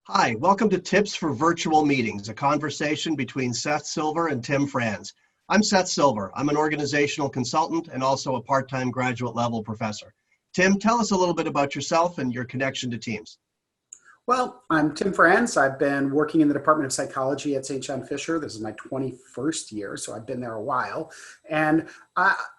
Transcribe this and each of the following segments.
Hi, welcome to Tips for Virtual Meetings, a conversation between Seth Silver and Tim Franz. I'm Seth Silver. I'm an organizational consultant and also a part-time graduate level professor. Tim, tell us a little bit about yourself and your connection to teams. Well, I'm Tim Franz. I've been working in the Department of Psychology at St. John Fisher. This is my 21st year, so I've been there a while. And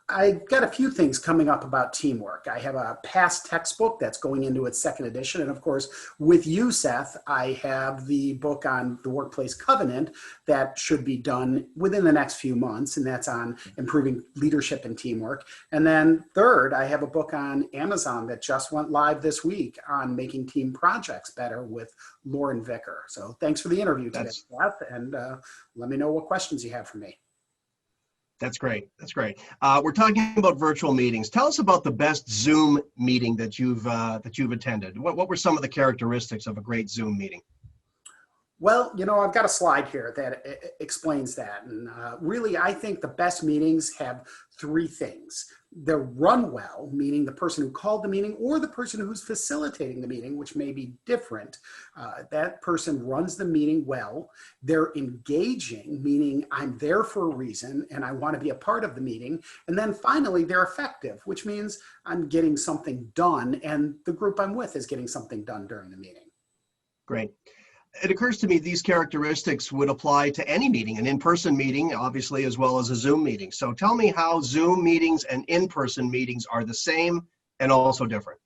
I've got a few things coming up about teamwork. I have a past textbook that's going into its second edition. And of course, with you, Seth, I have the book on the workplace covenant that should be done within the next few months. And that's on improving leadership and teamwork. And then third, I have a book on Amazon that just went live this week on making team projects better with Lauren Vicker. So thanks for the interview today, Seth. And let me know what questions you have for me. That's great. That's great. We're talking about virtual meetings. Tell us about the best Zoom meeting that you've attended. What were some of the characteristics of a great Zoom meeting? Well, I've got a slide here that explains that. And really, I think the best meetings have three things. They're run well, meaning the person who called the meeting or the person who's facilitating the meeting, which may be different. That person runs the meeting well. They're engaging, meaning I'm there for a reason and I want to be a part of the meeting. And then finally, they're effective, which means I'm getting something done and the group I'm with is getting something done during the meeting. Great. It occurs to me these characteristics would apply to any meeting, an in-person meeting, obviously, as well as a Zoom meeting. So tell me how Zoom meetings and in-person meetings are the same and also different.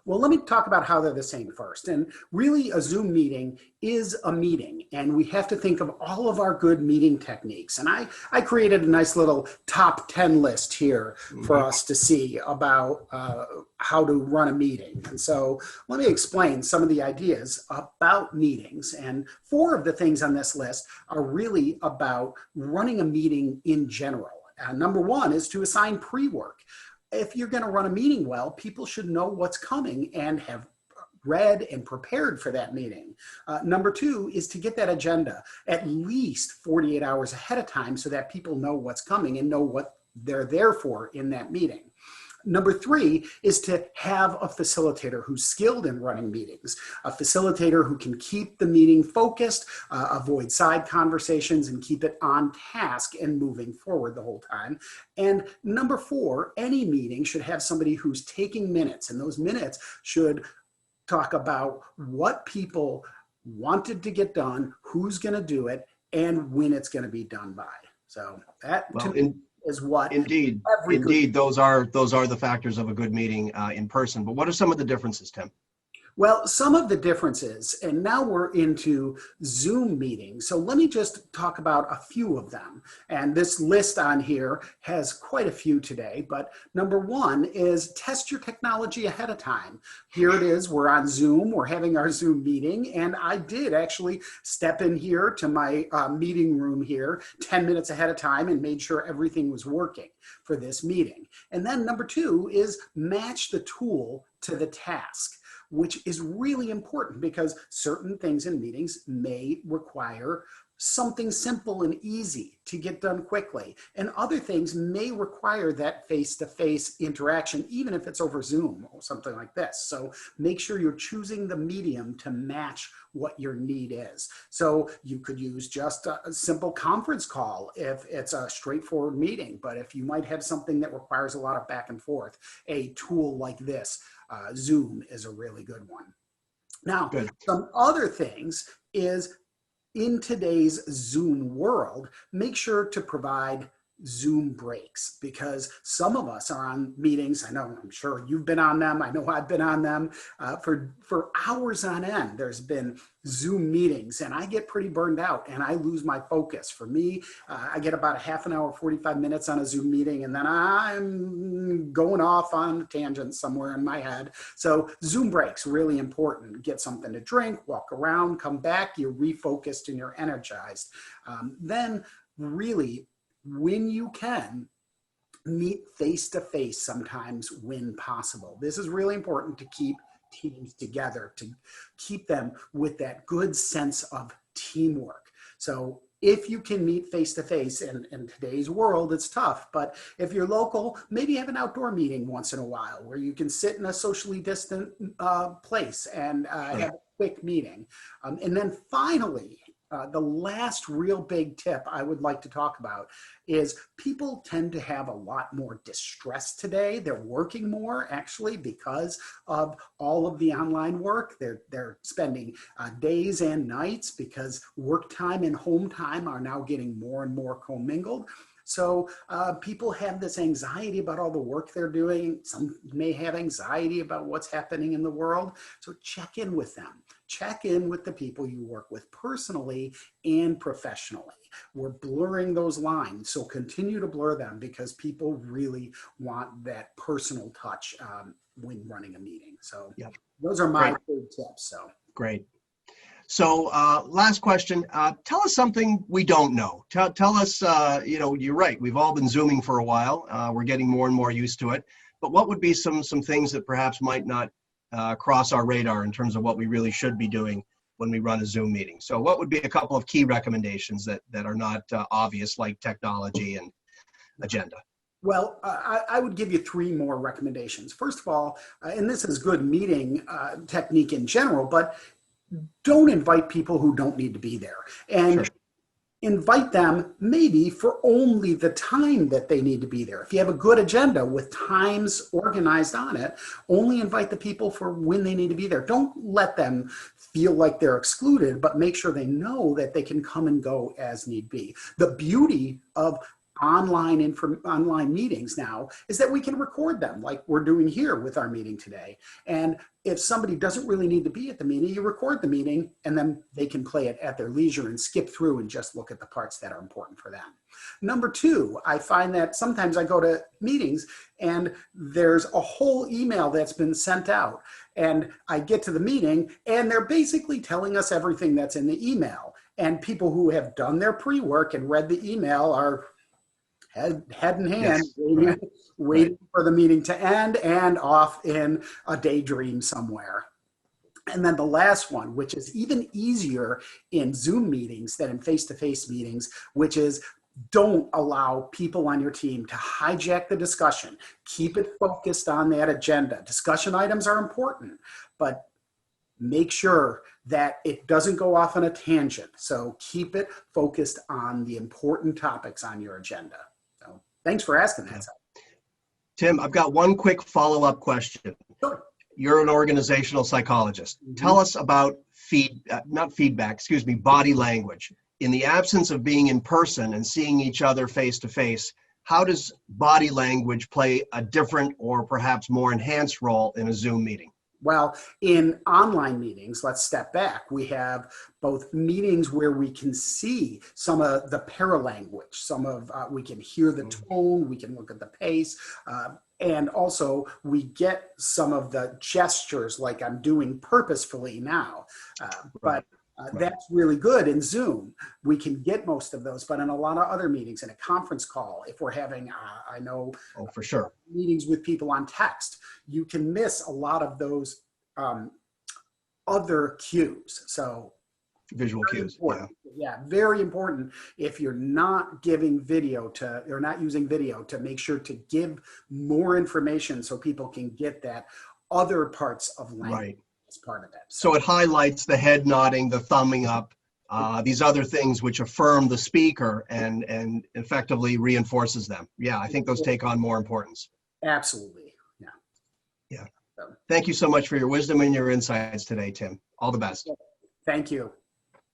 Well, let me talk about how they're the same first. And really, a Zoom meeting is a meeting, and we have to think of all of our good meeting techniques. And I created a nice little top 10 list here for us to see about how to run a meeting. And so let me explain some of the ideas about meetings. And 4 of the things on this list are really about running a meeting in general. Number 1 is to assign pre-work. If you're going to run a meeting well, people should know what's coming and have read and prepared for that meeting. Number 2 is to get that agenda at least 48 hours ahead of time so that people know what's coming and know what they're there for in that meeting. Number 3 is to have a facilitator who's skilled in running meetings, a facilitator who can keep the meeting focused, avoid side conversations, and keep it on task and moving forward the whole time. And number 4, any meeting should have somebody who's taking minutes, and those minutes should talk about what people wanted to get done, who's going to do it, and when it's going to be done by. So that is what indeed those are the factors of a good meeting in person. But what are some of the differences, Tim? Well, some of the differences, and now we're into Zoom meetings. So let me just talk about a few of them. And this list on here has quite a few today, but number 1 is test your technology ahead of time. Here it is, we're on Zoom, we're having our Zoom meeting, and I did actually step in here to my meeting room here 10 minutes ahead of time and made sure everything was working for this meeting. And then number 2 is match the tool to the task, which is really important because certain things in meetings may require something simple and easy to get done quickly. And other things may require that face-to-face interaction, even if it's over Zoom or something like this. So make sure you're choosing the medium to match what your need is. So you could use just a simple conference call if it's a straightforward meeting, but if you might have something that requires a lot of back and forth, a tool like this, Zoom is a really good one. Now, some other things is in today's Zoom world, make sure to provide Zoom breaks, because some of us are on meetings. I know, I'm sure you've been on them. I know I've been on them for hours on end. There's been Zoom meetings and I get pretty burned out and I lose my focus. For me, I get about a half an hour, 45 minutes on a Zoom meeting and then I'm going off on a tangent somewhere in my head. So Zoom breaks, really important. Get something to drink, walk around, come back, you're refocused and you're energized. Then really, when you can, meet face-to-face sometimes when possible. This is really important to keep teams together, to keep them with that good sense of teamwork. So if you can meet face-to-face, in today's world, it's tough, but if you're local, maybe have an outdoor meeting once in a while where you can sit in a socially distant place and have a quick meeting. And then finally, the last real big tip I would like to talk about is people tend to have a lot more distress today. They're working more actually because of all of the online work. They're spending days and nights because work time and home time are now getting more and more commingled. So people have this anxiety about all the work they're doing. Some may have anxiety about what's happening in the world. So check in with them. Check in with the people you work with personally and professionally. We're blurring those lines, so continue to blur them because people really want that personal touch when running a meeting. So those are my big tips. So great. So last question, tell us something we don't know. Tell us, you're right, we've all been Zooming for a while. We're getting more and more used to it. But what would be some things that perhaps might not cross our radar in terms of what we really should be doing when we run a Zoom meeting? So what would be a couple of key recommendations that are not obvious, like technology and agenda? Well, I would give you 3 more recommendations. First of all, and this is good meeting technique in general, but don't invite people who don't need to be there. And invite them maybe for only the time that they need to be there. If you have a good agenda with times organized on it, only invite the people for when they need to be there. Don't let them feel like they're excluded, but make sure they know that they can come and go as need be. The beauty of online meetings now is that we can record them like we're doing here with our meeting today. And if somebody doesn't really need to be at the meeting, you record the meeting and then they can play it at their leisure and skip through and just look at the parts that are important for them. Number 2, I find that sometimes I go to meetings and there's a whole email that's been sent out and I get to the meeting and they're basically telling us everything that's in the email. And people who have done their pre-work and read the email are head in hand, waiting for the meeting to end and off in a daydream somewhere. And then the last one, which is even easier in Zoom meetings than in face-to-face meetings, which is don't allow people on your team to hijack the discussion. Keep it focused on that agenda. Discussion items are important, but make sure that it doesn't go off on a tangent. So keep it focused on the important topics on your agenda. So thanks for asking that. Tim, I've got one quick follow-up question. Sure. You're an organizational psychologist. Tell us about body language. In the absence of being in person and seeing each other face to face, how does body language play a different or perhaps more enhanced role in a Zoom meeting? Well, in online meetings, let's step back. We have both meetings where we can see some of the paralanguage, we can hear the tone, we can look at the pace, and also we get some of the gestures like I'm doing purposefully now. That's really good in Zoom. We can get most of those, but in a lot of other meetings, in a conference call, if we're having, I know, for sure, meetings with people on text, you can miss a lot of those other cues. So visual cues, very important. If you're not giving video or not using video, to make sure to give more information so people can get that other parts of language. Part of it. So it highlights the head nodding, the thumbing up, these other things which affirm the speaker and effectively reinforces them. Yeah, I think those take on more importance. Absolutely. Yeah. Thank you so much for your wisdom and your insights today, Tim. All the best. Thank you.